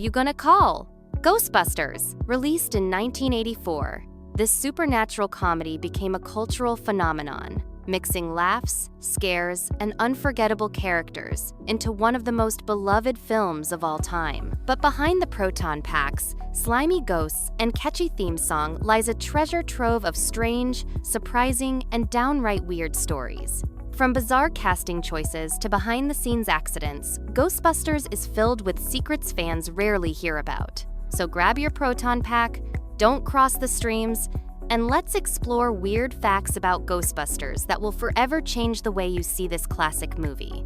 you gonna call? Ghostbusters, released in 1984. This supernatural comedy became a cultural phenomenon, mixing laughs, scares, and unforgettable characters into one of the most beloved films of all time. But behind the proton packs, slimy ghosts, and catchy theme song lies a treasure trove of strange, surprising, and downright weird stories. From bizarre casting choices to behind-the-scenes accidents, Ghostbusters is filled with secrets fans rarely hear about. So grab your proton pack, don't cross the streams, and let's explore weird facts about Ghostbusters that will forever change the way you see this classic movie.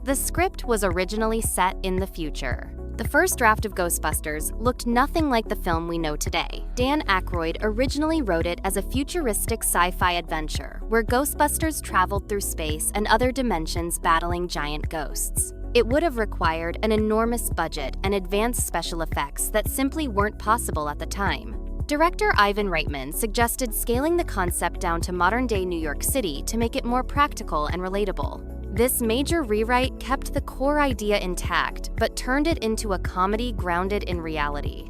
The script was originally set in the future. The first draft of Ghostbusters looked nothing like the film we know today. Dan Aykroyd originally wrote it as a futuristic sci-fi adventure where Ghostbusters traveled through space and other dimensions battling giant ghosts. It would have required an enormous budget and advanced special effects that simply weren't possible at the time. Director Ivan Reitman suggested scaling the concept down to modern-day New York City to make it more practical and relatable. This major rewrite kept the core idea intact, but turned it into a comedy grounded in reality.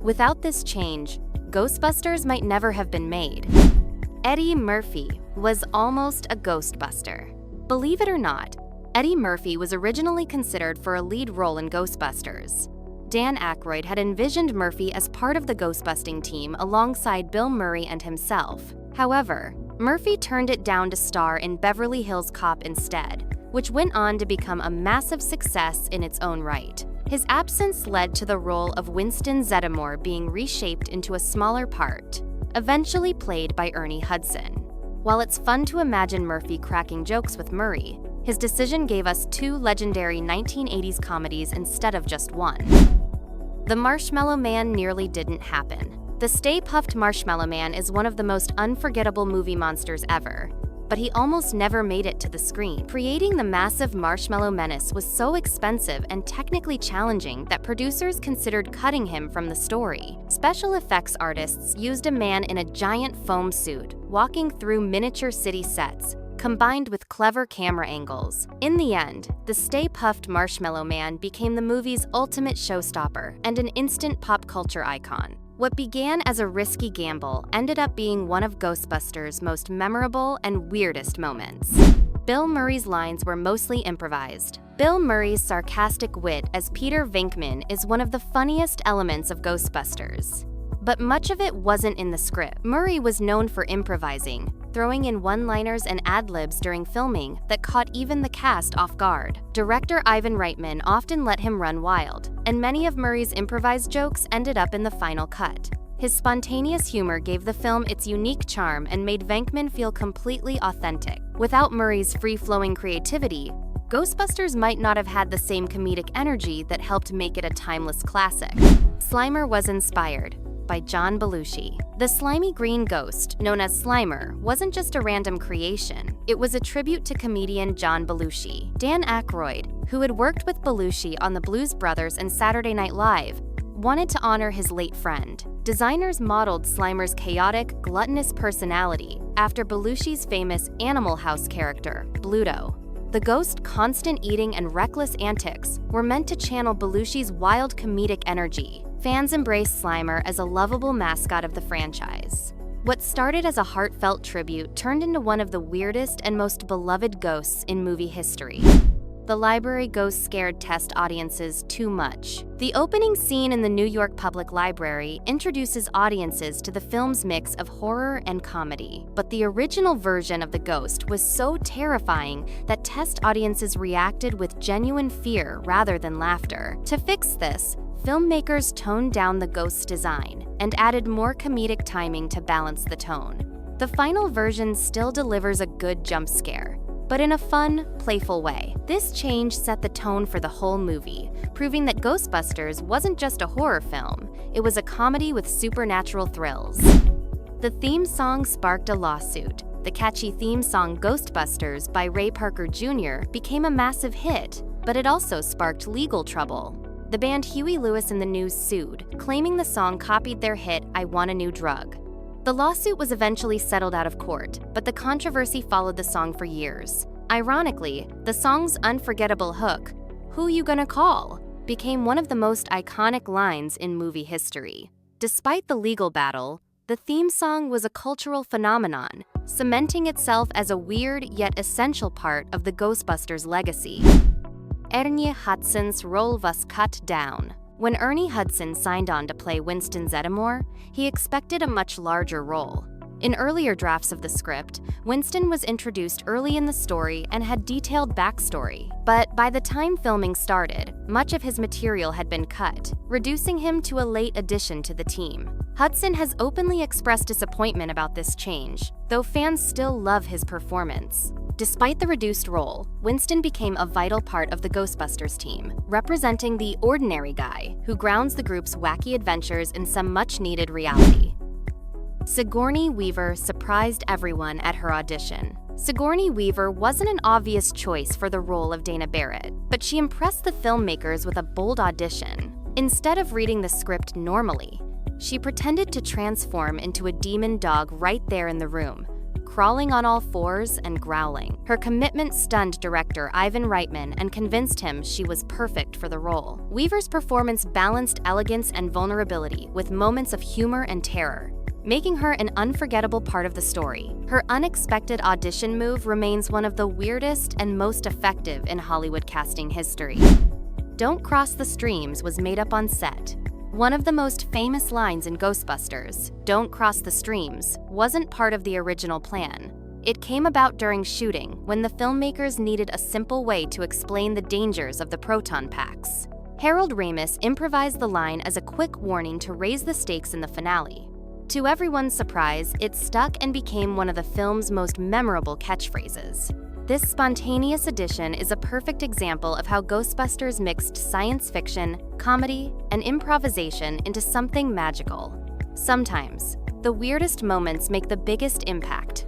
Without this change, Ghostbusters might never have been made. Eddie Murphy was almost a Ghostbuster. Believe it or not, Eddie Murphy was originally considered for a lead role in Ghostbusters. Dan Aykroyd had envisioned Murphy as part of the ghostbusting team alongside Bill Murray and himself. However, Murphy turned it down to star in Beverly Hills Cop instead, which went on to become a massive success in its own right. His absence led to the role of Winston Zeddemore being reshaped into a smaller part, eventually played by Ernie Hudson. While it's fun to imagine Murphy cracking jokes with Murray, his decision gave us two legendary 1980s comedies instead of just one. The Marshmallow Man nearly didn't happen. The Stay Puft Marshmallow Man is one of the most unforgettable movie monsters ever, but he almost never made it to the screen. Creating the massive marshmallow menace was so expensive and technically challenging that producers considered cutting him from the story. Special effects artists used a man in a giant foam suit, walking through miniature city sets, combined with clever camera angles. In the end, the Stay Puft Marshmallow Man became the movie's ultimate showstopper and an instant pop culture icon. What began as a risky gamble ended up being one of Ghostbusters' most memorable and weirdest moments. Bill Murray's lines were mostly improvised. Bill Murray's sarcastic wit as Peter Venkman is one of the funniest elements of Ghostbusters. But much of it wasn't in the script. Murray was known for improvising, throwing in one-liners and ad-libs during filming that caught even the cast off guard. Director Ivan Reitman often let him run wild, and many of Murray's improvised jokes ended up in the final cut. His spontaneous humor gave the film its unique charm and made Venkman feel completely authentic. Without Murray's free-flowing creativity, Ghostbusters might not have had the same comedic energy that helped make it a timeless classic. Slimer was inspired by John Belushi. The slimy green ghost, known as Slimer, wasn't just a random creation. It was a tribute to comedian John Belushi. Dan Aykroyd, who had worked with Belushi on the Blues Brothers and Saturday Night Live, wanted to honor his late friend. Designers modeled Slimer's chaotic, gluttonous personality after Belushi's famous Animal House character, Bluto. The ghost's constant eating and reckless antics were meant to channel Belushi's wild comedic energy. Fans embraced Slimer as a lovable mascot of the franchise. What started as a heartfelt tribute turned into one of the weirdest and most beloved ghosts in movie history. The library ghost scared test audiences too much. The opening scene in the New York Public Library introduces audiences to the film's mix of horror and comedy. But the original version of the ghost was so terrifying that test audiences reacted with genuine fear rather than laughter. To fix this, filmmakers toned down the ghost's design and added more comedic timing to balance the tone. The final version still delivers a good jump scare, but in a fun, playful way. This change set the tone for the whole movie, proving that Ghostbusters wasn't just a horror film, it was a comedy with supernatural thrills. The theme song sparked a lawsuit. The catchy theme song Ghostbusters by Ray Parker Jr. became a massive hit, but it also sparked legal trouble. The band Huey Lewis and the News sued, claiming the song copied their hit I Want a New Drug. The lawsuit was eventually settled out of court, but the controversy followed the song for years. Ironically, the song's unforgettable hook, "Who You Gonna Call?" became one of the most iconic lines in movie history. Despite the legal battle, the theme song was a cultural phenomenon, cementing itself as a weird yet essential part of the Ghostbusters legacy. Ernie Hudson's role was cut down. When Ernie Hudson signed on to play Winston Zeddemore, he expected a much larger role. In earlier drafts of the script, Winston was introduced early in the story and had detailed backstory. But by the time filming started, much of his material had been cut, reducing him to a late addition to the team. Hudson has openly expressed disappointment about this change, though fans still love his performance. Despite the reduced role, Winston became a vital part of the Ghostbusters team, representing the ordinary guy who grounds the group's wacky adventures in some much-needed reality. Sigourney Weaver surprised everyone at her audition. Sigourney Weaver wasn't an obvious choice for the role of Dana Barrett, but she impressed the filmmakers with a bold audition. Instead of reading the script normally, she pretended to transform into a demon dog right there in the room, crawling on all fours and growling. Her commitment stunned director Ivan Reitman and convinced him she was perfect for the role. Weaver's performance balanced elegance and vulnerability with moments of humor and terror, making her an unforgettable part of the story. Her unexpected audition move remains one of the weirdest and most effective in Hollywood casting history. "Don't cross the streams" was made up on set. One of the most famous lines in Ghostbusters, "Don't cross the streams," wasn't part of the original plan. It came about during shooting, when the filmmakers needed a simple way to explain the dangers of the proton packs. Harold Ramis improvised the line as a quick warning to raise the stakes in the finale. To everyone's surprise, it stuck and became one of the film's most memorable catchphrases. This spontaneous addition is a perfect example of how Ghostbusters mixed science fiction, comedy, and improvisation into something magical. Sometimes, the weirdest moments make the biggest impact.